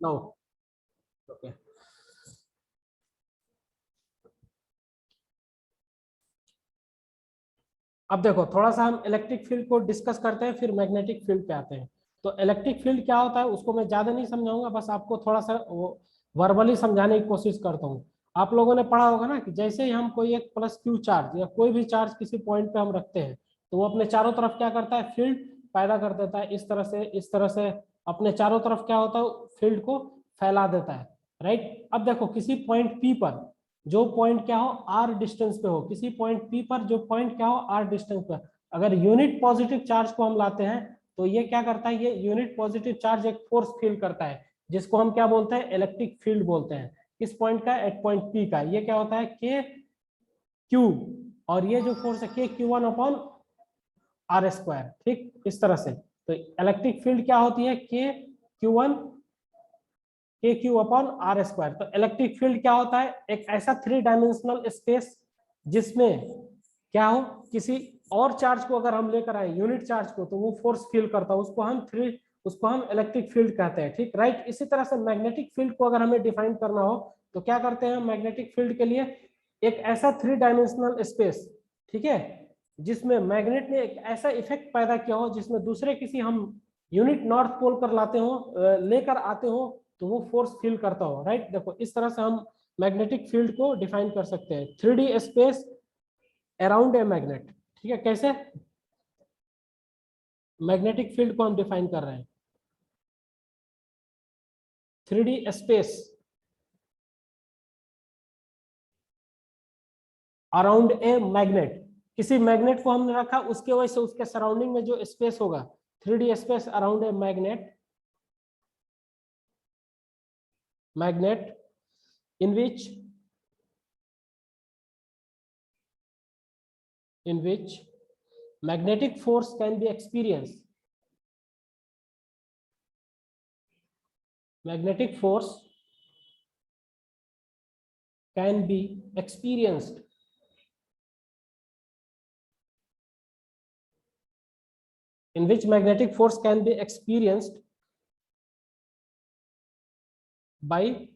No okay. अब देखो थोड़ा सा हम इलेक्ट्रिक फील्ड को डिस्कस करते हैं, फिर मैग्नेटिक फील्ड पे आते हैं। तो इलेक्ट्रिक फील्ड क्या होता है उसको मैं ज्यादा नहीं समझाऊंगा, बस आपको थोड़ा सा वो वर्बली समझाने की कोशिश करता हूँ। आप लोगों ने पढ़ा होगा ना कि जैसे ही हम कोई एक प्लस क्यू चार्ज या कोई भी चार्ज किसी पॉइंट पे हम रखते हैं, तो वो अपने चारों तरफ क्या करता है, फील्ड पैदा कर देता है। इस तरह से अपने चारों तरफ क्या होता है, फील्ड को फैला देता है। राइट। अब देखो किसी पॉइंट पी पर जो पॉइंट क्या हो आर डिस्टेंस पे हो, किसी पॉइंट पी पर जो पॉइंट क्या हो आर डिस्टेंस पे, अगर यूनिट पॉजिटिव चार्ज को हम लाते हैं तो ये क्या करता है, ये यूनिट पॉजिटिव चार्ज एक फोर्स फील करता है, जिसको हम क्या बोलते हैं, इलेक्ट्रिक फील्ड बोलते हैं। किस पॉइंट का, एट पॉइंट पी का। ये क्या होता है, के क्यू, और ये जो फोर्स है K Q one upon R square. ठीक, इस तरह से। तो इलेक्ट्रिक फील्ड क्या होती है, के क्यू वन के क्यू अपॉन आर स्क्वायर। तो इलेक्ट्रिक फील्ड क्या होता है, एक ऐसा 3 डायमेंशनल स्पेस जिसमें क्या हो, किसी और चार्ज को अगर हम लेकर आए यूनिट चार्ज को, तो वो फोर्स फील करता है, उसको हम इलेक्ट्रिक फील्ड कहते हैं। ठीक, राइट। इसी तरह से मैग्नेटिक फील्ड को अगर हमें डिफाइन करना हो तो क्या करते हैं, मैग्नेटिक फील्ड के लिए एक ऐसा 3 डायमेंशनल स्पेस, ठीक है, जिसमें मैग्नेट ने एक ऐसा इफेक्ट पैदा किया हो जिसमें दूसरे किसी हम यूनिट नॉर्थ पोल पर लाते हो, लेकर आते हो, तो वो फोर्स फील करता हो। राइट। देखो इस तरह से हम मैग्नेटिक फील्ड को डिफाइन कर सकते हैं, 3D space around a magnet. ठीक है, कैसे मैग्नेटिक फील्ड को हम डिफाइन कर रहे हैं, 3D space around a magnet. किसी मैग्नेट को हमने रखा, उसके वजह से उसके सराउंडिंग में जो स्पेस होगा, 3D space around a magnet in which magnetic force can be experienced. Magnetic force can be experienced in which magnetic force can be experienced by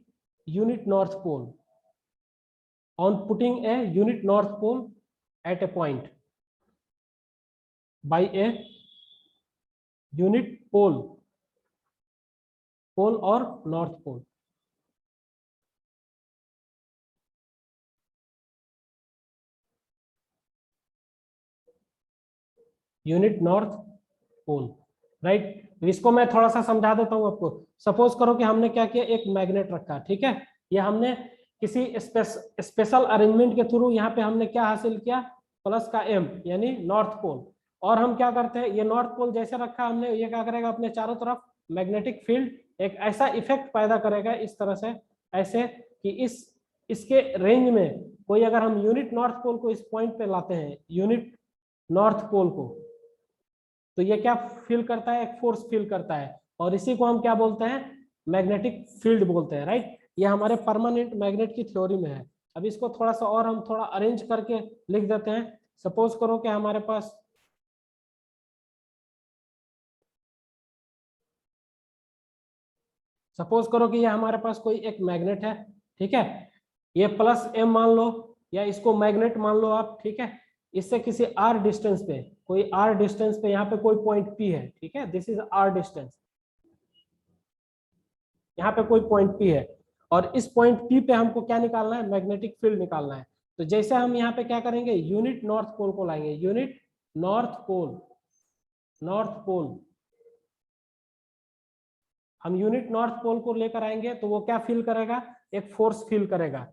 unit north pole on putting a unit north pole at a point by a unit pole or north pole. Unit north pole. Right. इसको मैं थोड़ा सा समझा देता हूं आपको। Suppose करो कि हमने क्या किया, एक मैग्नेट रखा, ठीक है, ये हमने किसी स्पेशल अरेंजमेंट के थ्रू यहाँ पे हमने क्या हासिल किया, प्लस का एम यानी नॉर्थ पोल। और हम क्या करते हैं, ये नॉर्थ पोल जैसे रखा हमने, ये क्या करेगा, अपने चारों तरफ मैग्नेटिक फील्ड एक ऐसा इफेक्ट पैदा करेगा इस तरह से, ऐसे कि इसके रेंज में कोई, अगर हम यूनिट नॉर्थ पोल को इस पॉइंट पे लाते हैं, यूनिट नॉर्थ पोल को, तो ये क्या फील करता है, एक फोर्स फील करता है, और इसी को हम क्या बोलते हैं, मैग्नेटिक फील्ड बोलते हैं। राइट। ये हमारे परमानेंट मैग्नेट की थ्योरी में है। अब इसको थोड़ा सा और हम थोड़ा अरेंज करके लिख देते हैं। सपोज करो कि हमारे पास ये हमारे पास कोई एक मैग्नेट है, ठीक है, ये प्लस एम मान लो, या इसको मैग्नेट मान लो आप, ठीक है। इससे किसी आर डिस्टेंस पे, कोई आर डिस्टेंस पे यहाँ पे कोई पॉइंट पी है, ठीक है, दिस इज आर डिस्टेंस, यहाँ पे कोई पॉइंट पी है, और इस पॉइंट पी पे हमको क्या निकालना है, मैग्नेटिक फील्ड निकालना है। तो जैसे हम यहाँ पे क्या करेंगे, यूनिट नॉर्थ पोल को लाएंगे, यूनिट नॉर्थ पोल, हम यूनिट नॉर्थ पोल को लेकर आएंगे तो वो क्या फील करेगा, एक फोर्स फील करेगा,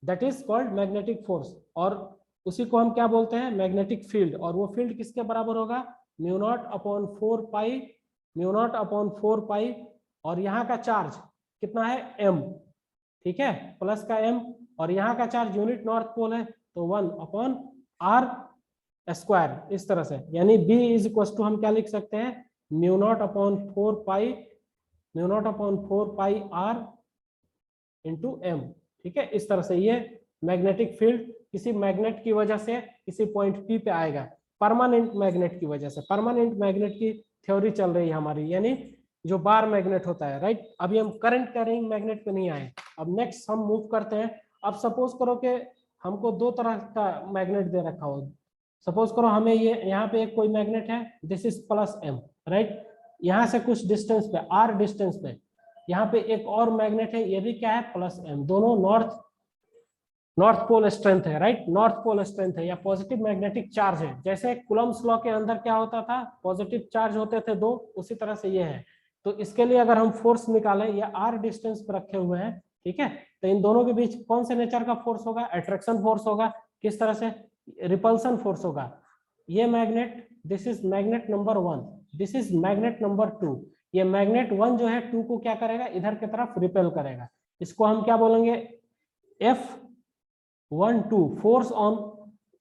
that is called magnetic force, और उसी को हम क्या बोलते हैं, मैग्नेटिक फील्ड। और वो फील्ड किसके बराबर होगा, म्यू नॉट अपॉन 4 पाई, और यहाँ का चार्ज कितना है, एम, ठीक है, प्लस का एम, और यहाँ का चार्ज यूनिट नॉर्थ पोल है तो 1 अपॉन आर स्क्वायर, इस तरह से। यानी बी इज इक्वल टू हम क्या लिख सकते हैं, mu naught upon 4 pi R into M. ठीक है, इस तरह से ये मैग्नेटिक फील्ड किसी मैग्नेट की वजह से किसी पॉइंट पी पे आएगा, परमानेंट मैग्नेट की वजह से। परमानेंट मैग्नेट की थ्योरी चल रही है हमारी, यानी जो बार मैग्नेट होता है, राइट। अभी हम करंट कैरिंग मैग्नेट पे नहीं आए। अब नेक्स्ट हम मूव करते हैं। अब सपोज करो कि हमको दो तरह का मैग्नेट दे रखा हो। सपोज करो हमें ये यहाँ पे एक कोई मैग्नेट है, this is plus M, right. यहाँ से कुछ डिस्टेंस पे, आर डिस्टेंस पे यहाँ पे एक और मैग्नेट है, ये भी क्या है, प्लस एम। दोनों नॉर्थ पोल स्ट्रेंथ है, राइट। नॉर्थ पोल स्ट्रेंथ है या पॉजिटिव मैग्नेटिक चार्ज है। जैसे कुलम्ब्स लॉ के अंदर क्या होता था, पॉजिटिव चार्ज होते थे दो, उसी तरह से ये है। तो इसके लिए अगर हम फोर्स निकालें, ये आर डिस्टेंस पर रखे हुए हैं, ठीक है। तो इन दोनों के बीच कौन से नेचर का फोर्स होगा, अट्रैक्शन फोर्स होगा। किस तरह से, रिपल्सन फोर्स होगा। ये magnet, this is magnet number 1, this is magnet number 2। ये मैग्नेट 1 जो है 2 को क्या करेगा, इधर की तरफ रिपेल करेगा। इसको हम क्या बोलेंगे, F12 force on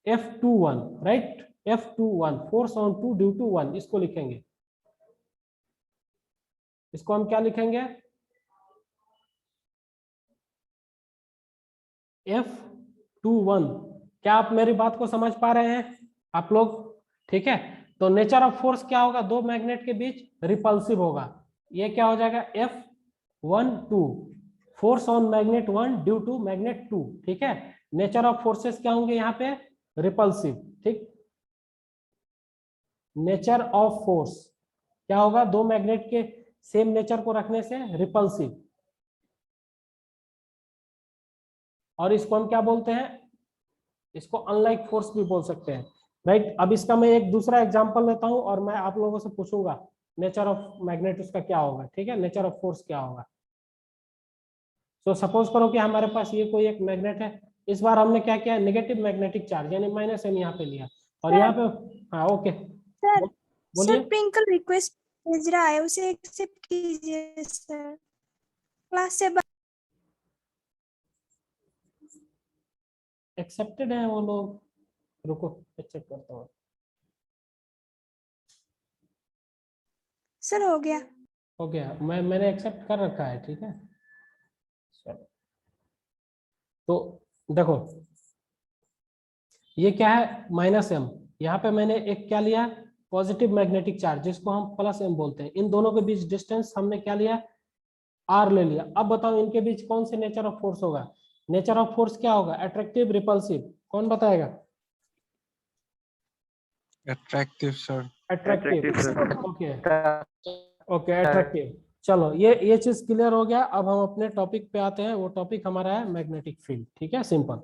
F21, right. F21 force on 2 due to 1, इसको लिखेंगे। इसको हम क्या लिखेंगे, F21। क्या आप मेरी बात को समझ पा रहे हैं आप लोग, ठीक है। तो नेचर ऑफ फोर्स क्या होगा, दो मैग्नेट के बीच रिपल्सिव होगा। ये क्या हो जाएगा, F12 force on magnet 1 due to magnet 2, ठीक है। नेचर ऑफ फोर्सेस क्या होंगे यहाँ पे, रिपल्सिव, ठीक। नेचर ऑफ फोर्स क्या होगा, दो मैग्नेट के सेम नेचर को रखने से रिपल्सिव। और इसको हम क्या बोलते हैं, इसको अनलाइक फोर्स भी बोल सकते हैं, राइट। अब इसका मैं एक दूसरा एग्जांपल लेता हूं और मैं आप लोगों से पूछूंगा नेचर ऑफ मैग्नेट उसका क्या होगा, ठीक है। नेचर ऑफ फोर्स क्या होगा। तो सपोज करो कि हमारे पास ये कोई एक मैग्नेट है। इस बार हमने क्या किया, नेगेटिव मैग्नेटिक चार्ज यानी माइनस एम यहाँ पे लिया, और यहाँ पे, हाँ ओके सर, बोलिए। सर प्रिंकल रिक्वेस्ट भेज रहा है, उसे एक्सेप्ट कीजिए सर, क्लास से एक्सेप्टेड है वो लोग, रुको चेक करता हूँ। सर हो गया। हो गया, मैंने एक्सेप्ट कर रखा है, ठीक है। तो देखो ये क्या है, माइनस एम। यहाँ पे मैंने एक क्या लिया, पॉजिटिव मैग्नेटिक चार्ज, जिसको हम प्लस एम बोलते हैं। इन दोनों के बीच डिस्टेंस हमने क्या लिया, आर ले लिया। अब बताओ इनके बीच कौन से नेचर ऑफ फोर्स होगा। नेचर ऑफ फोर्स क्या होगा, अट्रैक्टिव, रिपल्सिव, कौन बताएगा। Attractive sir. Attractive, okay okay attractive. चलो ये चीज क्लियर हो गया। अब हम अपने टॉपिक पे आते हैं। वो टॉपिक हमारा है मैग्नेटिक फील्ड, ठीक है, सिंपल।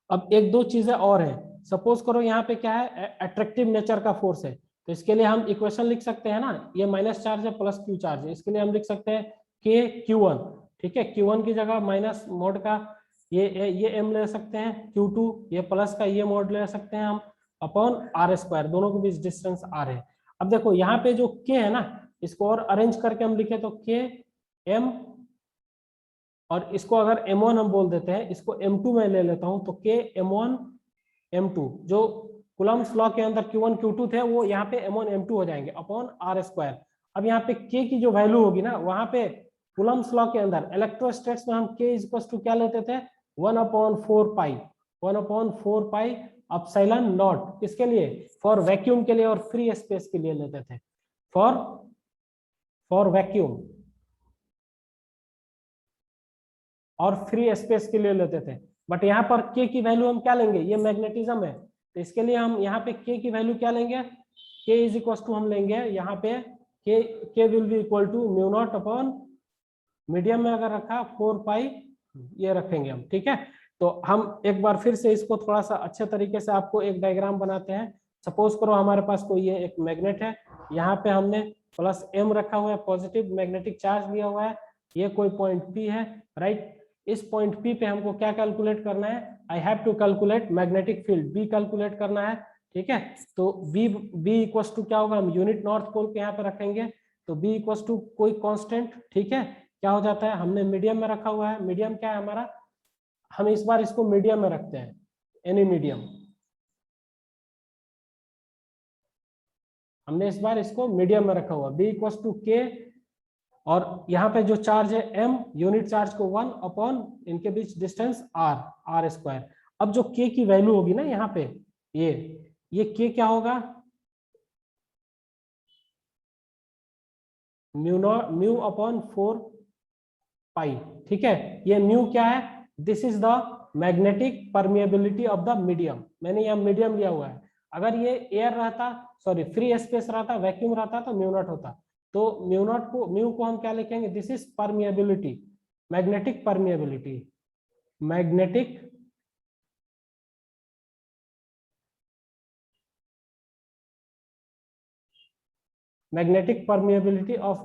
अब एक दो चीजें और हैं। सपोज करो यहाँ पे क्या है, अट्रैक्टिव नेचर का फोर्स है। तो इसके लिए हम इक्वेशन लिख सकते हैं ना, ये माइनस चार्ज है प्लस क्यू चार्ज है। इसके लिए हम लिख सकते हैं के Q1, ठीक है। Q1 की जगह माइनस मोड का ये m ले सकते हैं, Q2 ये प्लस का ये मोड ले सकते हैं हम, अपॉन आर स्क्वायर। दोनों के बीच डिस्टेंस r है। अब देखो यहाँ पे जो k है ना, इसको और अरेंज करके हम लिखे तो k m, और इसको अगर m1 हम बोल देते हैं, इसको m2 में ले लेता हूं, तो k m1 m2, जो कूलम्ब्स लॉ के अंदर Q1 Q2 थे वो यहाँ पे m1 m2 हो जाएंगे अपॉन आर स्क्वायर। अब यहाँ पे k की जो वैल्यू होगी ना, वहां पे कूलम्ब्स लॉ के अंदर इलेक्ट्रोस्टैटिक्स में हम k इक्वल टू क्या लेते थे, 1/4 पाई, 1/4 पाई एप्सिलॉन नॉट। किसके लिए, फॉर वैक्यूम के लिए और फ्री स्पेस के लिए लेते थे, फॉर वैक्यूम और फ्री स्पेस के लिए लेते थे। बट यहाँ पर k की वैल्यू हम क्या लेंगे, ये मैग्नेटिज्म है, तो इसके लिए हम यहाँ पे k की वैल्यू क्या लेंगे, k इज इक्वल टू हम लेंगे यहाँ पे k will be equal to mu naught upon, medium में अगर रखा 4 पाई ये रखेंगे हम, ठीक है। तो हम एक बार फिर से इसको थोड़ा सा अच्छे तरीके से आपको एक डायग्राम बनाते हैं। सपोज करो हमारे पास कोई ये एक मैग्नेट है, यहाँ पे हमने प्लस m रखा हुआ है, पॉजिटिव मैग्नेटिक चार्ज दिया हुआ है, ये कोई पॉइंट P है, राइट। इस पॉइंट P पे हमको क्या कैलकुलेट करना है, I have to calculate magnetic field B calculate करना है, ठीक है। तो B इक्वल टू क्या होगा, हम यूनिट नॉर्थ पोल के यहाँ पे रखेंगे, तो B इक्वल टू कोई कांस्टेंट, ठीक है। क्या हो जाता है, हमने मीडियम में रखा हुआ है, मीडियम क्या है हमारा, हम इस बार इसको मीडियम में रखते हैं, एनी मीडियम, हमने इस बार इसको मीडियम में रखा हुआ, B इक्वल टू के, और यहाँ पे जो चार्ज है m, यूनिट चार्ज को 1 अपॉन इनके बीच डिस्टेंस r स्क्वायर। अब जो k की वैल्यू होगी ना यहाँ पे, ये के क्या होगा, म्यू अपॉन 4 पाई, ठीक है। ये म्यू क्या है, this is the magnetic permeability of the medium. मैंने यहाँ मीडियम लिया हुआ है, अगर ये एयर रहता, सॉरी फ्री स्पेस रहता, वैक्यूम रहता तो म्यू नॉट होता। तो म्यू को हम क्या लिखेंगे, this is permeability, magnetic permeability, magnetic magnetic permeability of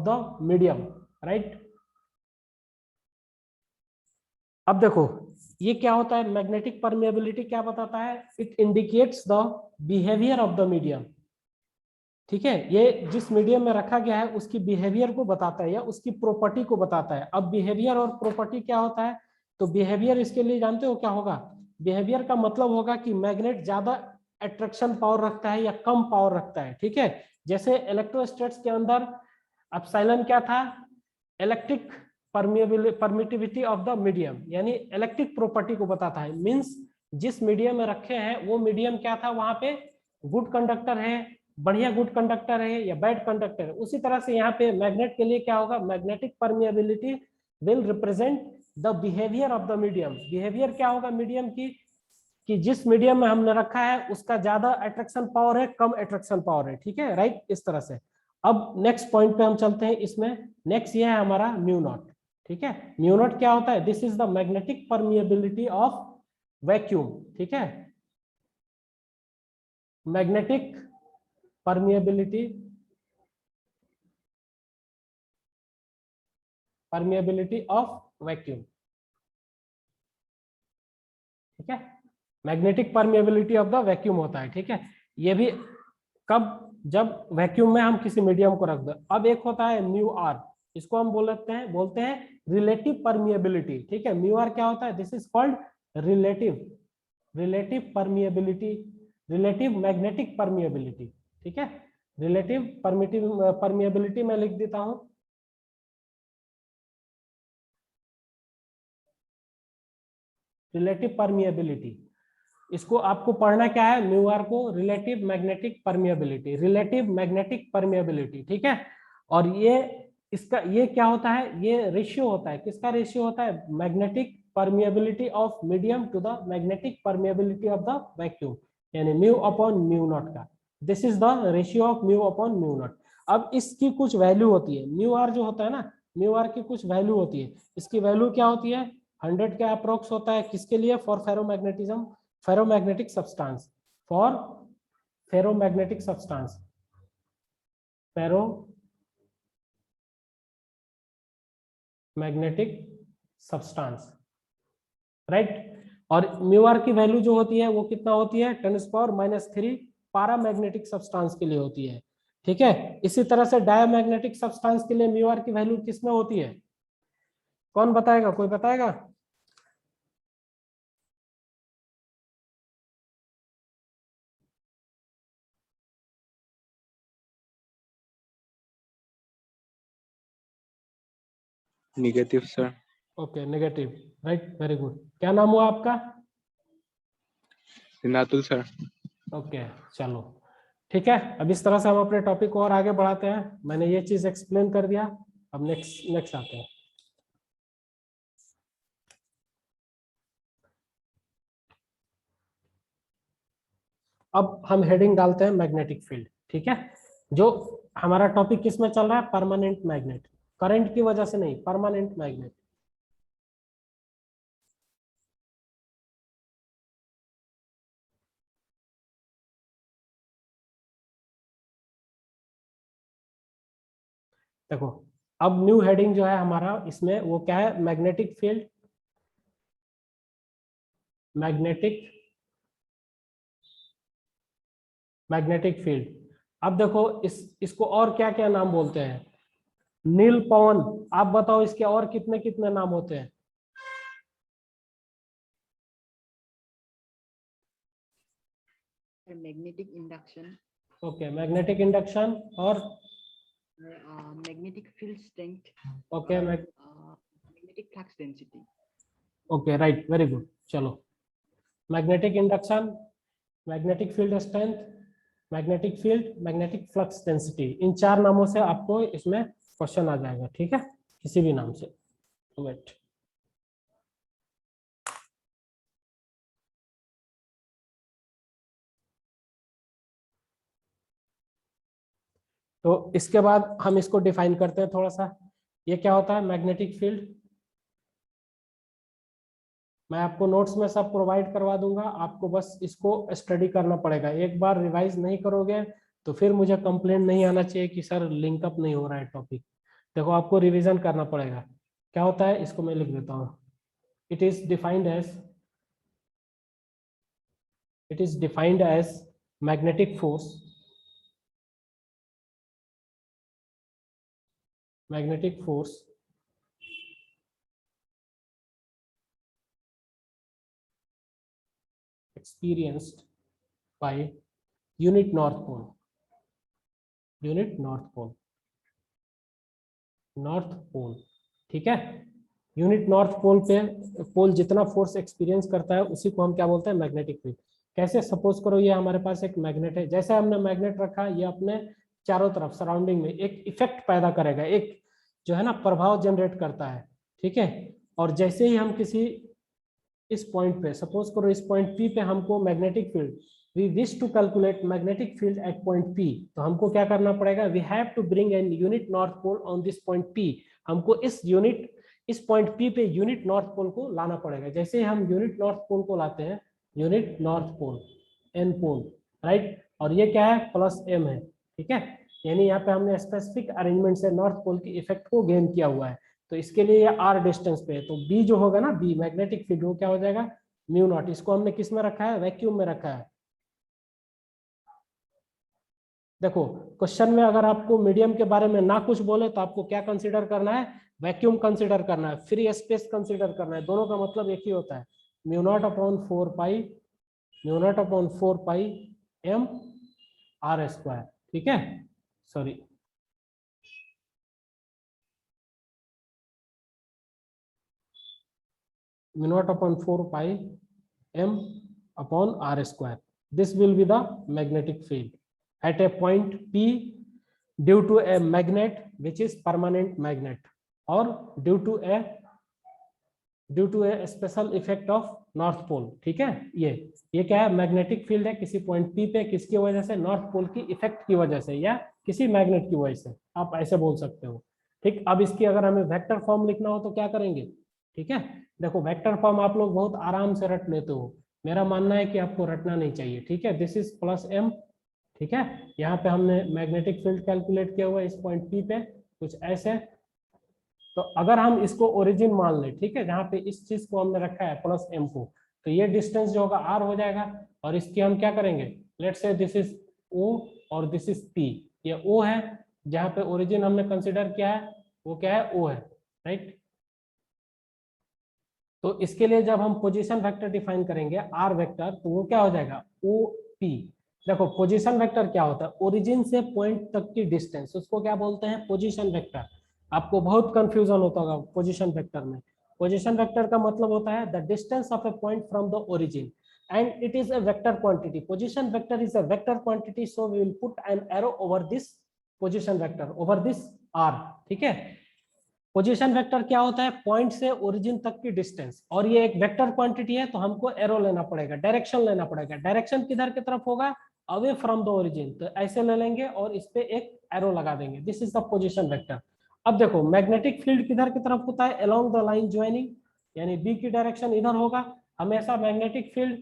the medium, right. अब देखो ये क्या होता है, मैग्नेटिक परमिएबिलिटी क्या बताता है, it indicates the behaviour of the medium, ठीक है। ये जिस मीडियम में रखा गया है उसकी बिहेवियर को बताता है या उसकी प्रॉपर्टी को बताता है। अब बिहेवियर और प्रॉपर्टी क्या होता है, तो बिहेवियर इसके लिए जानते हो क्या होगा, बिहेवियर का मतलब होगा कि मैग्नेट ज्यादा अट्रैक्शन पावर रखता है या कम पावर रखता है, ठीक है। जैसे इलेक्ट्रोस्टैट्स के अंदर एप्सिलॉन क्या था, electric permittivity of the medium, यानी इलेक्ट्रिक प्रॉपर्टी को बताता है। मींस जिस मीडियम में रखे हैं वो मीडियम क्या था, वहां पे गुड कंडक्टर है, बढ़िया गुड कंडक्टर है या बैड कंडक्टर है। उसी तरह से यहाँ पे मैग्नेट के लिए क्या होगा, magnetic permeability will represent the behaviour of the medium. Behaviour क्या होगा मीडियम की, कि जिस मीडियम में हमने रखा है उसका ज्यादा अट्रैक्शन पावर है, कम अट्रैक्शन पावर है, ठीक है, राइट, इस तरह से। अब नेक्स्ट पॉइंट पे हम चलते हैं। इसमें नेक्स्ट ये है हमारा म्यू नॉट, ठीक है। म्यू नॉट क्या होता है, this is the magnetic permeability of vacuum, ठीक है, मैग्नेटिक परमिएबिलिटी ऑफ वैक्यूम, ठीक है। Magnetic permeability of the vacuum होता है, ठीक है। ये भी कब, जब वैक्यूम में हम किसी मीडियम को रख दो। अब एक होता है म्यू आर, इसको हम बोलते हैं रिलेटिव परमिएबिलिटी, ठीक है। म्यू आर क्या होता है, this is called relative permeability, relative magnetic permeability, ठीक है। रिलेटिव परमिएबिलिटी मैं लिख देता हूं, रिलेटिव परमिएबिलिटी। इसको आपको पढ़ना क्या है, म्यू आर को relative magnetic permeability, relative magnetic permeability, ठीक है। और ये इसका ये क्या होता है, ये रेशियो होता है, किसका रेशियो होता है, magnetic permeability of medium to the magnetic permeability of the vacuum, यानी म्यू अपॉन म्यू नॉट का। This is the ratio of mu upon mu naught. अब इसकी कुछ वैल्यू होती है, म्यू आर जो होता है ना, म्यू आर की कुछ वैल्यू होती है। इसकी वैल्यू क्या होती है, 100 के अप्रोक्स होता है, किसके लिए, for ferromagnetism, ferromagnetic substance, for ferromagnetic substance, ferromagnetic substance, right. और म्यू आर की वैल्यू जो होती है वो कितना होती है, 10⁻³ पैरामैग्नेटिक सब्सटेंस के लिए होती है, ठीक है। इसी तरह से डायमैग्नेटिक सब्सटेंस के लिए म्यू आर की वैल्यू किसमें होती है, कौन बताएगा, कोई बताएगा। Negative, sir. Okay, negative, right, very good. क्या नाम हुआ आपका, Sinatul, sir. ओके, चलो ठीक है। अब इस तरह से हम अपने टॉपिक को और आगे बढ़ाते हैं। मैंने ये चीज एक्सप्लेन कर दिया, अब नेक्स्ट आते हैं। अब हम हेडिंग डालते हैं मैग्नेटिक फील्ड, ठीक है। जो हमारा टॉपिक किस में चल रहा है, परमानेंट मैग्नेट, करंट की वजह से नहीं, परमानेंट मैग्नेट। देखो अब न्यू हेडिंग जो है हमारा, इसमें वो क्या है, मैग्नेटिक फील्ड, मैग्नेटिक फील्ड। अब देखो इसको और क्या क्या नाम बोलते हैं, नील पवन। आप बताओ इसके और कितने कितने नाम होते हैं। Magnetic induction, okay, magnetic induction, और magnetic field strength, okay, magnetic flux density. Okay, right, very good. चलो, magnetic induction, magnetic field strength, magnetic field, magnetic flux density, इन 4 नामों से आपको इसमें क्वेश्चन आ जाएगा, ठीक है, किसी भी नाम से। वेट, तो इसके बाद हम इसको डिफाइन करते हैं थोड़ा सा। ये क्या होता है मैग्नेटिक फील्ड, मैं आपको नोट्स में सब प्रोवाइड करवा दूंगा, आपको बस इसको स्टडी करना पड़ेगा। एक बार रिवाइज नहीं करोगे तो फिर मुझे कंप्लेंट नहीं आना चाहिए कि सर लिंकअप नहीं हो रहा है टॉपिक। देखो आपको रिवीजन करना पड़ेगा। क्या होता है, इसको मैं लिख देता हूँ। It is defined as magnetic force, experienced by unit north pole, ठीक है। यूनिट नॉर्थ पोल पे पोल जितना फोर्स एक्सपीरियंस करता है उसी को हम क्या बोलते हैं, मैग्नेटिक फील्ड। कैसे, सपोज करो ये हमारे पास एक मैग्नेट है, जैसे हमने मैग्नेट रखा, ये अपने चारों तरफ सराउंडिंग में एक इफेक्ट पैदा करेगा, एक जो है ना प्रभाव जनरेट करता है, ठीक है। और जैसे ही हम किसी इस पॉइंट पे, सपोज करो इस पॉइंट पी पे हमको magnetic field, we wish to calculate magnetic field at point P, तो हमको क्या करना पड़ेगा, we have to bring an unit north pole on this point P. हमको इस पॉइंट पी पे यूनिट नॉर्थ पोल को लाना पड़ेगा। जैसे ही हम यूनिट नॉर्थ पोल को लाते हैं, unit north pole N pole, right, और ये क्या है, प्लस एम है, ठीक है। यानी यहाँ पे हमने स्पेसिफिक अरेंजमेंट से नॉर्थ पोल की इफेक्ट को गेन किया हुआ है। तो इसके लिए ये आर डिस्टेंस पे है, तो बी जो होगा ना, बी मैग्नेटिक फील्ड, वो क्या हो जाएगा, म्यू नॉट। इसको हमने किस में रखा है, वैक्यूम में रखा है। देखो क्वेश्चन में अगर आपको मीडियम के बारे में ना कुछ बोले तो आपको क्या कंसीडर करना है, वैक्यूम कंसीडर करना है, फ्री स्पेस कंसीडर करना है। दोनों का मतलब एक ही होता है, mu naught upon 4 pi M R square, ठीक है। Sorry, mu naught upon 4 pi m upon r square. This will be the magnetic field at a point P due to a magnet which is permanent magnet, or due to a special effect of north pole, ठीक है। ये क्या है, magnetic field है किसी point P पे, किसकी वजह से, नॉर्थ पोल की इफेक्ट की वजह से, या किसी मैग्नेट की वजह से, आप ऐसे बोल सकते हो, ठीक। अब इसकी अगर हमें वेक्टर फॉर्म लिखना हो तो क्या करेंगे, ठीक है। देखो वेक्टर फॉर्म आप लोग बहुत आराम से रट लेते हो, मेरा मानना है कि आपको रटना नहीं चाहिए, ठीक है। दिस इज प्लस एम, ठीक है। यहाँ पे हमने मैग्नेटिक फील्ड कैलकुलेट किया हुआ है इस पॉइंट पी पे, कुछ ऐसे। तो अगर हम इसको ओरिजिन मान ले, ठीक है, जहाँ पे इस चीज को हमने रखा है प्लस एम को, तो ये डिस्टेंस जो होगा आर हो जाएगा। और इसकी हम क्या करेंगे, लेट्स से दिस इज ओ और दिस इज पी, ये ओ है, जहाँ पे ओरिजिन हमने कंसिडर किया है वो क्या है, ओ है, राइट। तो इसके लिए जब हम पोजीशन वेक्टर डिफाइन करेंगे आर वेक्टर, तो वो क्या हो जाएगा, ओ पी। देखो पोजीशन वेक्टर क्या होता है, ओरिजिन से पॉइंट तक की डिस्टेंस, उसको क्या बोलते हैं, पोजीशन वेक्टर। आपको बहुत कंफ्यूजन होता होगा पोजीशन वेक्टर में। पोजीशन वेक्टर का मतलब होता है the distance of a point from the origin and it is a vector quantity. Position vector is a vector quantity, so we will put an arrow over this position vector, over this R, ठीक है। Position vector क्या होता है, point से origin तक की distance, और ये एक वेक्टर क्वांटिटी है, तो हमको एरो लेना पड़ेगा, डायरेक्शन लेना पड़ेगा। डायरेक्शन किधर की तरफ होगा, अवे फ्रॉम द ओरिजिन, तो ऐसे ले लेंगे और इस पे एक एरो लगा देंगे, this is the position vector. अब देखो मैग्नेटिक फील्ड किधर की तरफ होता है, अलोंग द लाइन ज्वाइनिंग, यानी बी की डायरेक्शन इधर होगा हमेशा। मैग्नेटिक फील्ड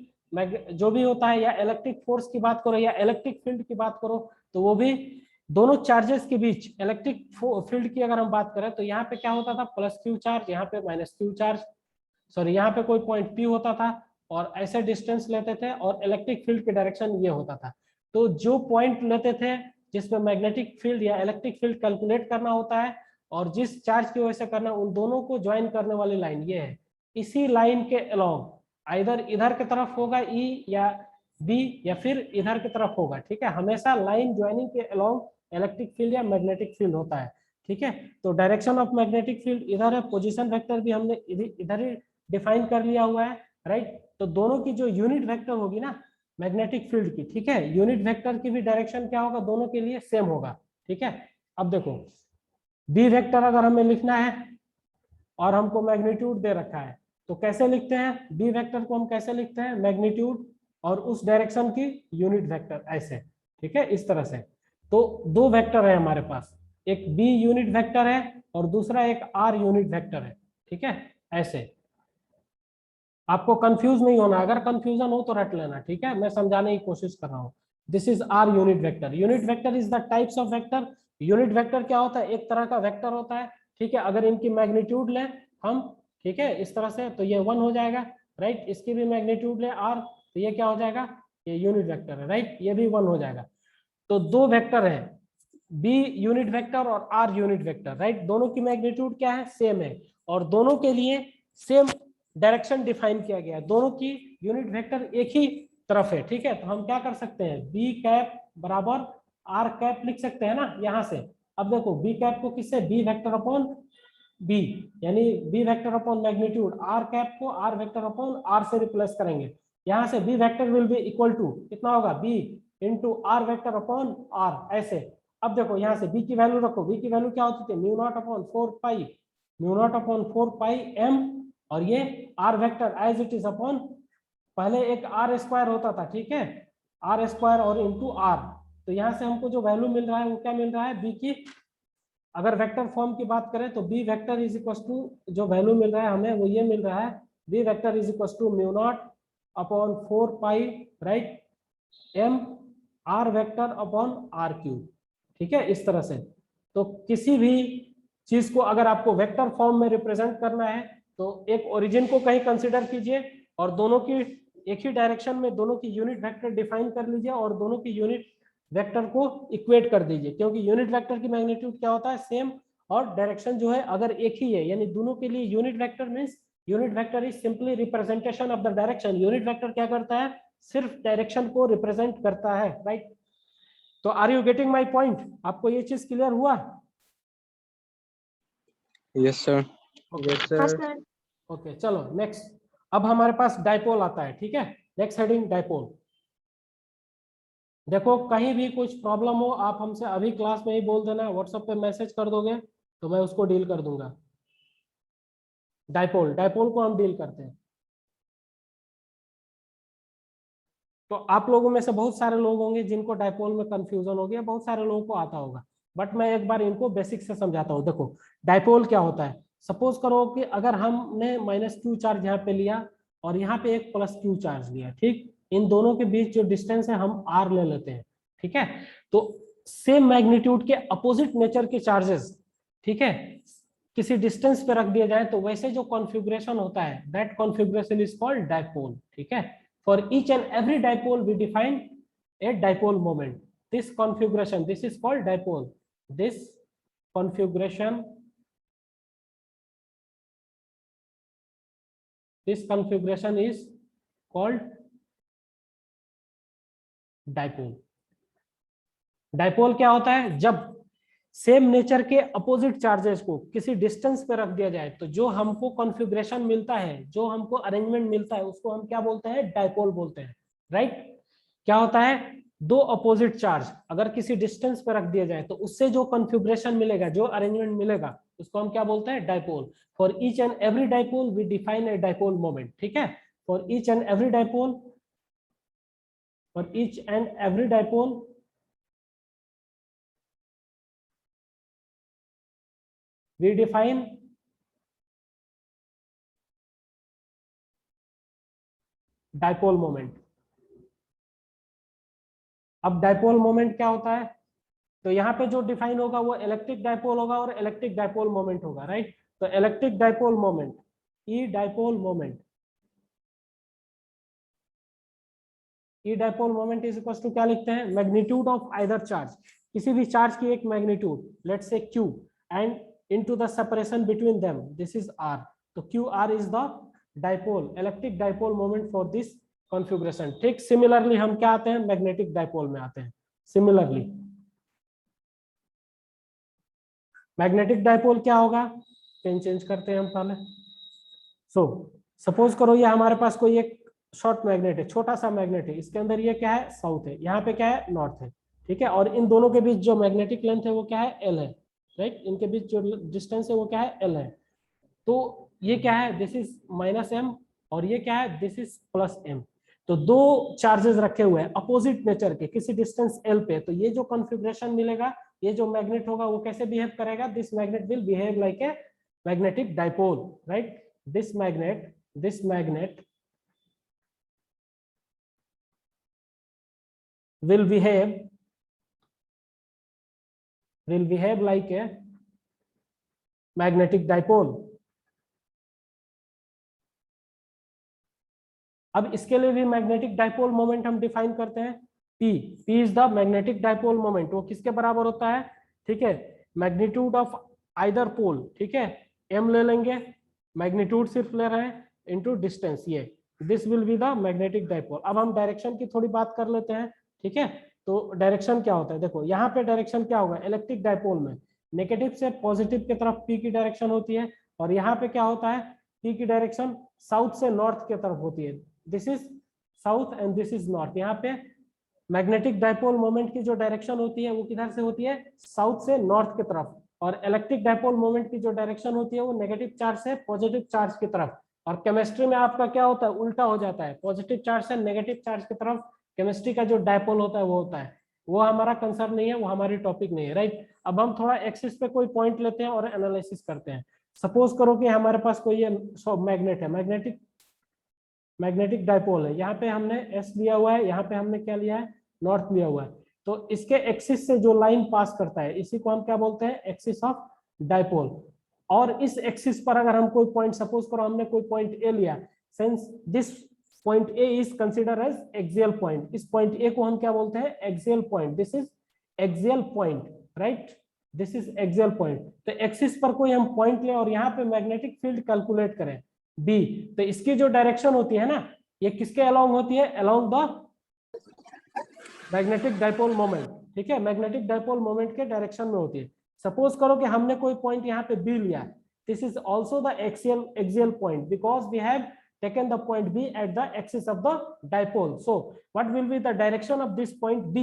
जो भी होता है, या इलेक्ट्रिक फोर्स की बात करो या इलेक्ट्रिक फील्ड की बात करो, तो वो भी दोनों चार्जेस के बीच इलेक्ट्रिक फील्ड की अगर हम बात करें, तो यहाँ पे क्या होता था, प्लस क्यू चार्ज, यहाँ पे माइनस क्यू चार्ज, सॉरी यहाँ पे कोई पॉइंट पी होता था और ऐसे डिस्टेंस लेते थे, और इलेक्ट्रिक फील्ड की डायरेक्शन ये होता था। तो जो पॉइंट लेते थे जिसमें मैग्नेटिक फील्ड या इलेक्ट्रिक फील्ड कैलकुलेट करना होता है, और जिस चार्ज की वजह से करना, उन दोनों को ज्वाइन करने वाली लाइन ये है। इसी लाइन के अलोंग आइदर इधर की तरफ होगा ई या बी, या फिर इधर की तरफ होगा, ठीक है। हमेशा लाइन ज्वाइनिंग के अलोंग इलेक्ट्रिक फील्ड या मैग्नेटिक फील्ड होता है, ठीक है। तो डायरेक्शन ऑफ मैग्नेटिक फील्ड इधर है, पोजीशन वेक्टर भी हमने इधर ही डिफाइन कर लिया हुआ है, राइट। तो दोनों की जो यूनिट वेक्टर होगी ना, मैग्नेटिक फील्ड की, ठीक है। यूनिट वेक्टर की भी डायरेक्शन क्या होगा, दोनों के लिए सेम होगा, ठीक है। अब देखो बी वेक्टर अगर हमें लिखना है और हमको मैग्नीट्यूड दे रखा है तो कैसे लिखते हैं, बी वेक्टर को हम कैसे लिखते हैं, मैग्नीट्यूड और उस डायरेक्शन की यूनिट वेक्टर, ऐसे, ठीक है, इस तरह से। तो दो वेक्टर है हमारे पास, एक बी यूनिट वेक्टर है और दूसरा एक आर यूनिट वेक्टर है, ठीक है, ऐसे। आपको कंफ्यूज नहीं होना, अगर कंफ्यूजन हो तो रट लेना, ठीक है, मैं समझाने की कोशिश कर रहा हूँ। This is R unit vector. Unit vector is the types of vector. Unit vector क्या होता है, एक तरह का वेक्टर होता है, ठीक है। अगर इनकी मैग्नीट्यूड लें हम, ठीक है, इस तरह से, तो ये 1 हो जाएगा, राइट। इसकी भी मैग्नीट्यूड ले आर, तो ये क्या हो जाएगा, ये यूनिट वेक्टर है, राइट, ये भी 1 हो जाएगा। तो दो वेक्टर है, बी यूनिट वेक्टर और आर यूनिट वेक्टर, राइट। दोनों की मैग्नीट्यूड क्या है, सेम है, और दोनों के लिए सेम डायरेक्शन डिफाइन किया गया है। दोनों की यूनिट वेक्टर एक ही तरफ है, ठीक है। तो हम क्या कर सकते हैं, बी कैप बराबर आर कैप लिख सकते हैं ना यहाँ से। अब देखो बी कैप को किससे, बी वेक्टर अपॉन बी, यानी B vector upon magnitude, R cap को आर वेक्टर अपॉन आर से रिप्लेस करेंगे। यहाँ से B vector will be equal to कितना होगा, B into R vector upon R, ऐसे। अब देखो यहाँ से बी की वैल्यू रखो, बी की वैल्यू क्या होती थी, mu naught upon 4 pi, mu naught upon 4 pi M, और ये R vector as it is upon, पहले एक आर स्क्वायर होता था, ठीक है, आर स्क्वायर और इंटू आर। तो यहाँ से हमको जो वैल्यू मिल रहा है वो क्या मिल रहा है, बी की, अगर वेक्टर फॉर्म की बात करें तो B vector is equal to, जो वैल्यू मिल रहा है हमें वो ये मिल रहा है, B vector is equal to mu naught upon 4 pi, right, M R vector upon R cube, ठीक है, इस तरह से। तो किसी भी चीज को अगर आपको वेक्टर फॉर्म में रिप्रेजेंट करना है तो एक ओरिजिन को कहीं कंसिडर कीजिए और दोनों की एक ही डायरेक्शन में दोनों की यूनिट वेक्टर डिफाइन कर लीजिए और दोनों की यूनिट वेक्टर को इक्वेट कर दीजिए, क्योंकि यूनिट वेक्टर की मैग्नीट्यूड क्या होता है, सेम, और डायरेक्शन जो है अगर एक ही है, यानी दोनों के लिए unit vector means unit vector is simply representation of the direction. Unit vector क्या करता है, सिर्फ डायरेक्शन को रिप्रेजेंट करता है, राइट। तो are you getting my point, आपको ये चीज क्लियर हुआ? Yes, sir. Yes, हाँ sir. सर। ओके, चलो नेक्स्ट। अब हमारे पास डाइपोल आता है, ठीक है। Next heading dipole. देखो कहीं भी कुछ प्रॉब्लम हो आप हमसे अभी क्लास में ही बोल देना, व्हाट्सएप पे मैसेज कर दोगे तो मैं उसको डील कर दूंगा। डाइपोल, डाइपोल को हम डील करते हैं। तो आप लोगों में से बहुत सारे लोग होंगे जिनको डाइपोल में कंफ्यूजन हो गया, बहुत सारे लोगों को आता होगा, बट मैं एक बार इनको बेसिक से समझाता हूँ। देखो डाइपोल क्या होता है, सपोज करो कि अगर हमने -q चार्ज यहाँ पे लिया और यहाँ पे एक +q चार्ज लिया, ठीक, इन दोनों के बीच जो डिस्टेंस है हम r ले लेते हैं, ठीक है। तो सेम मैग्नीट्यूड के अपोजिट नेचर के चार्जेस, ठीक है, किसी डिस्टेंस पे रख दिया जाए तो वैसे जो कॉन्फ़िगरेशन होता है that configuration is called dipole, ठीक है। For each and every dipole we define a dipole moment. This configuration, this is called dipole. This configuration is called dipole. Dipole क्या होता है, जब सेम नेचर के अपोजिट चार्जेस को किसी distance पे रख दिया जाए तो जो हमको कॉन्फ़िगरेशन मिलता है, जो हमको अरेंजमेंट मिलता है, उसको हम क्या बोलते हैं, डाइपोल बोलते हैं, राइट। क्या होता है, दो अपोजिट चार्ज अगर किसी डिस्टेंस पे रख दिया जाए तो उससे जो कॉन्फ़िगरेशन मिलेगा, जो अरेंजमेंट मिलेगा, उसको हम क्या बोलते हैं, dipole. For each and every dipole we define a dipole moment, ठीक है। For each and every dipole, for each and every dipole we define dipole moment. अब डाइपोल मोमेंट क्या होता है, तो यहाँ पे जो डिफाइन होगा वो इलेक्ट्रिक डाइपोल होगा और इलेक्ट्रिक डाइपोल मोमेंट होगा, राइट। तो electric dipole moment, E dipole moment, E dipole moment is equal to क्या लिखते हैं, मैग्नीट्यूड ऑफ आइदर चार्ज, किसी भी चार्ज की एक magnitude, let's say q, and into the separation between them, this is r. तो qr is the dipole, electric dipole moment for this configuration, ठीक। Similarly हम क्या आते हैं, मैग्नेटिक डाइपोल में आते हैं। सिमिलरली मैग्नेटिक डाइपोल क्या होगा, पेन चेंज करते हैं हम पहले। सो सपोज करो ये हमारे पास कोई एक शॉर्ट मैग्नेट है, छोटा सा मैग्नेट है, इसके अंदर ये क्या है, साउथ है, यहाँ पे क्या है, नॉर्थ है, ठीक है। और इन दोनों के बीच जो मैग्नेटिक लेंथ है वो क्या है, एल है, राइट। इनके बीच जो डिस्टेंस है वो क्या है, एल है। तो ये क्या है, दिस इज -m, और ये क्या है, दिस इज +m। तो दो चार्जेस रखे हुए हैं अपोजिट नेचर के किसी डिस्टेंस एल पे, तो ये जो कॉन्फ़िगरेशन मिलेगा, ये जो मैग्नेट होगा वो कैसे बिहेव करेगा, this magnet will behave like a magnetic dipole, right. This magnet will behave like a magnetic dipole। अब इसके लिए भी मैग्नेटिक डाइपोल मोमेंट हम डिफाइन करते हैं, P is the magnetic dipole moment. वो किसके बराबर होता है, ठीक है, मैग्नीट्यूड ऑफ आइदर पोल, ठीक है, m ले लेंगे, मैग्नीट्यूड सिर्फ ले रहे हैं, इनटू डिस्टेंस, ये this will be the magnetic dipole. अब हम डायरेक्शन की थोड़ी बात कर लेते हैं, ठीक है। तो डायरेक्शन क्या होता है, देखो यहाँ पे डायरेक्शन क्या होगा, इलेक्ट्रिक डाइपोल में नेगेटिव से पॉजिटिव की तरफ P की डायरेक्शन होती है, और यहाँ पे क्या होता है, P की डायरेक्शन साउथ से नॉर्थ की तरफ होती है, this is south and this is north. यहाँ पे मैग्नेटिक डाइपोल मोमेंट की जो डायरेक्शन होती है वो किधर से होती है, साउथ से नॉर्थ की तरफ, और इलेक्ट्रिक डाइपोल मोमेंट की जो डायरेक्शन होती है वो नेगेटिव चार्ज से पॉजिटिव चार्ज की तरफ। और केमिस्ट्री में आपका क्या होता है, उल्टा हो जाता है, पॉजिटिव चार्ज से नेगेटिव चार्ज की तरफ केमिस्ट्री का जो डाइपोल होता है वो होता है। वो हमारा कंसर्न नहीं है, वो हमारी टॉपिक नहीं है, राइट। अब हम थोड़ा एक्सिस पे कोई पॉइंट लेते हैं और एनालिसिस करते हैं। सपोज करो कि हमारे पास कोई मैग्नेट है, मैग्नेटिक डाइपोल है, यहाँ पे हमने एस लिया हुआ है, यहाँ पे हमने क्या लिया है, नॉर्थ लिया हुआ है। तो इसके एक्सिस से जो लाइन पास करता है इसी को हम क्या बोलते हैं, एक्सिस ऑफ डाइपोल। और इस एक्सिस पर अगर हम कोई पॉइंट, सपोज करो हमने कोई पॉइंट ए लिया, since this point A is consider as axial point, इस पॉइंट ए को हम क्या बोलते हैं, axial point, this is axial point, right, this is axial point. तो एक्सिस पर कोई हम पॉइंट लें और यहाँ पे मैग्नेटिक फील्ड कैलकुलेट करें बी, तो इसकी जो डायरेक्शन होती है ना, ये किसके अलोंग होती है, along the magnetic dipole moment, ठीक है, मैग्नेटिक डाइपोल मोमेंट के डायरेक्शन में होती है। सपोज करो कि हमने कोई पॉइंट यहाँ पे बी लिया, this is also the axial point because we have taken the point B at the axis of the dipole. So what will be the direction of this point B,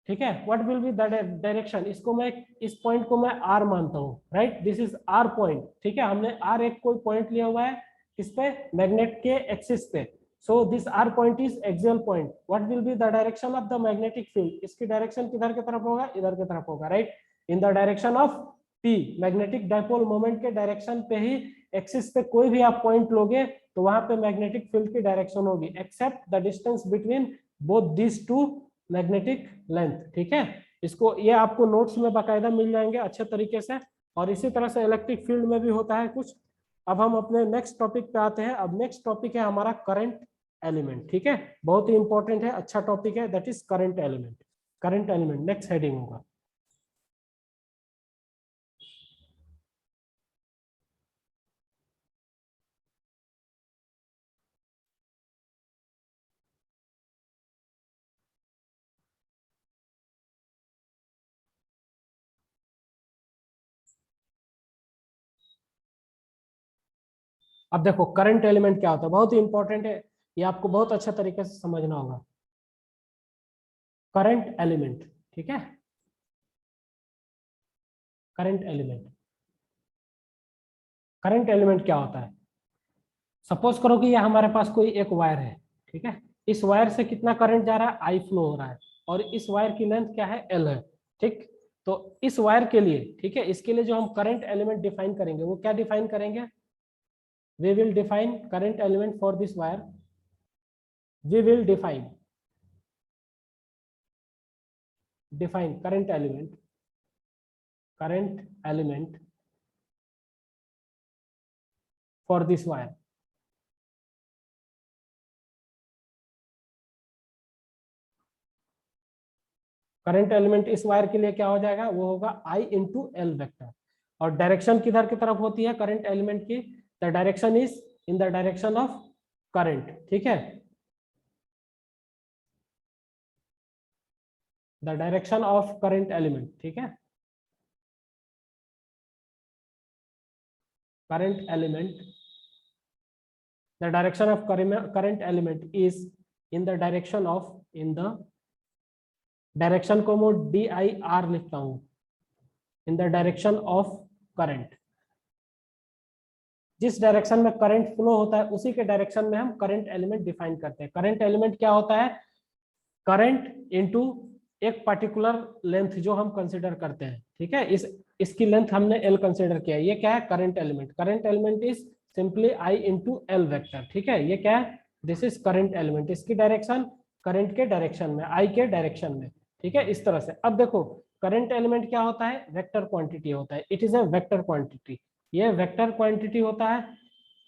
ठीक है, what will be the direction, इसको मैं, इस point को मैं R मानता हूँ, right, this is R point, ठीक है, हमने R एक कोई पॉइंट लिया हुआ है किस पे, मैग्नेट के एक्सिस पे। So this R point is axial point. What will be the direction of the magnetic field? इसकी डायरेक्शन किधर की तरफ होगा, इधर की तरफ होगा, right, in the direction of P। Magnetic dipole moment के डायरेक्शन पे ही एक्सिस पे कोई भी आप पॉइंट लोगे तो वहां पे मैग्नेटिक फील्ड की डायरेक्शन होगी, except the distance between both this two magnetic length, ठीक है। इसको, ये आपको नोट्स में बाकायदा मिल जाएंगे अच्छे तरीके से। और इसी तरह से इलेक्ट्रिक फील्ड में भी होता है कुछ। अब हम अपने नेक्स्ट टॉपिक पे आते हैं। अब नेक्स्ट टॉपिक है हमारा करंट एलिमेंट, ठीक है, बहुत ही इंपॉर्टेंट है, अच्छा टॉपिक है, that is current element. Current element next heading होगा। अब देखो करंट एलिमेंट क्या होता है, बहुत ही इंपॉर्टेंट है, ये आपको बहुत अच्छे तरीके से समझना होगा। करंट एलिमेंट, ठीक है, करंट एलिमेंट, करंट एलिमेंट क्या होता है। सपोज करो कि ये हमारे पास कोई एक वायर है, ठीक है, इस वायर से कितना करंट जा रहा है, आई फ्लो हो रहा है, और इस वायर की लेंथ क्या है, एल है, ठीक। तो इस वायर के लिए, ठीक है, इसके लिए जो हम करंट एलिमेंट डिफाइन करेंगे वो क्या डिफाइन करेंगे, we will define current element for this wire, we will define current element for this wire। Current element इस वायर के लिए क्या हो जाएगा, वो होगा I इंटू एल वेक्टर। और डायरेक्शन किधर की तरफ होती है करंट एलिमेंट की, the direction is in the direction of current, ठीक है, the direction of current element, ठीक है, current element the direction of current element is in the direction of, in the direction को मैं DIR लिखता हूं, in the direction of current. जिस direction में करंट फ्लो होता है उसी के डायरेक्शन में हम करंट एलिमेंट डिफाइन करते हैं। करंट एलिमेंट क्या होता है? करंट इनटू एक पर्टिकुलर लेंथ जो हम कंसीडर करते हैं, ठीक है। इसकी लेंथ हमने L कंसीडर किया है, ये क्या है? Current element. Current element is simply I into L vector, ठीक है। ये क्या है? This is current element. इसकी डायरेक्शन करंट के डायरेक्शन में, I के डायरेक्शन में, ठीक है, इस तरह से। अब देखो करंट एलिमेंट क्या होता है? वेक्टर क्वांटिटी होता है। It is a vector quantity, ये वेक्टर क्वांटिटी होता है।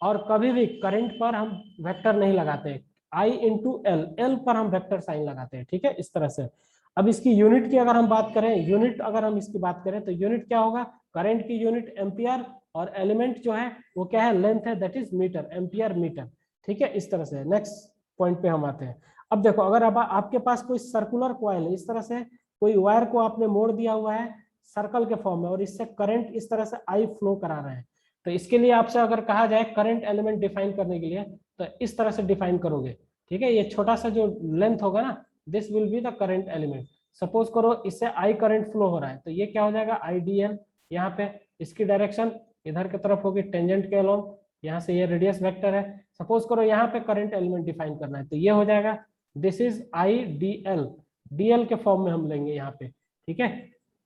और कभी भी करंट पर हम वेक्टर नहीं लगाते, I इंटू L, L पर हम वेक्टर साइन लगाते हैं, ठीक है, इस तरह से। अब इसकी यूनिट की अगर हम बात करें, यूनिट अगर हम इसकी बात करें तो यूनिट क्या होगा? करंट की यूनिट एम्पियर, और एलिमेंट जो है वो क्या है? लेंथ है, that is metre, ampere metre, ठीक है, इस तरह से। नेक्स्ट पॉइंट पे हम आते हैं। अब देखो अगर अब आपके पास कोई सर्कुलर कॉइल है, इस तरह से कोई वायर को आपने मोड़ दिया हुआ है सर्कल के फॉर्म में, और इससे करंट इस तरह से I फ्लो करा रहे हैं, तो इसके लिए आपसे अगर कहा जाए करंट एलिमेंट डिफाइन करने के लिए, तो इस तरह से डिफाइन करोगे, ठीक है। ये छोटा सा जो लेंथ होगा ना, this will be the current element. Suppose करो इससे I करंट फ्लो हो रहा है, तो ये क्या हो जाएगा? IDL। यहाँ पे इसकी डायरेक्शन इधर की तरफ होगी टेंजेंट के अलोंग, यहाँ से ये रेडियस वेक्टर है। सपोज करो यहाँ पे करंट एलिमेंट डिफाइन करना है, तो ये हो जाएगा दिस इज IDL। DL के फॉर्म में हम लेंगे यहाँ पे, ठीक है।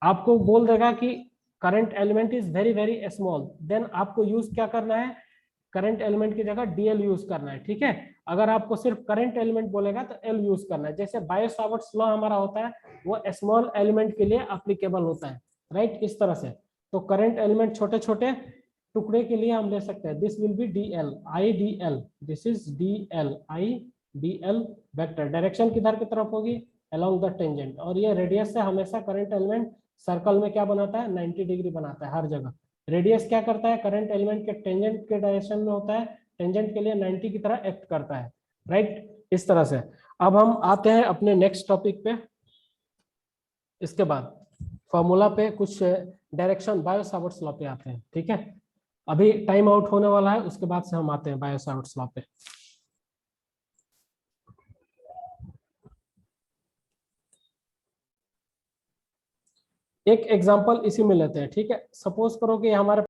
आपको बोल देगा कि current element is very very small, then आपको यूज क्या करना है? करंट एलिमेंट की जगह DL यूज करना है, ठीक है। अगर आपको सिर्फ करंट एलिमेंट बोलेगा तो L यूज करना है। जैसे बायो-सावर्ट्स लॉ हमारा होता है, वो स्मॉल एलिमेंट के लिए एप्लीकेबल होता है, राइट, इस तरह से। तो करंट एलिमेंट छोटे छोटे टुकड़े के लिए हम ले सकते हैं, this will be DL, IDL, this is DL, IDL vector. Direction किधर की तरफ होगी? Along the tangent. और ये रेडियस से हमेशा करंट एलिमेंट सर्कल में क्या बनाता है? 90 डिग्री बनाता है हर जगह। रेडियस क्या करता है? करंट एलिमेंट के टेंजेंट के डायरेक्शन में होता है, टेंजेंट के लिए 90 की तरह एक्ट करता है, राइट, इस तरह से। अब हम आते हैं अपने नेक्स्ट टॉपिक पे। इसके बाद फॉर्मूला पे कुछ डायरेक्शन बायो-सावर्ट्स लॉ पे आते हैं, ठीक है। अभी टाइम आउट होने वाला है, उसके बाद से हम आते हैं बायो-सावर्ट्स लॉ पे। एक एग्जांपल इसी में लेते हैं, ठीक है। सपोज करो कि हमारे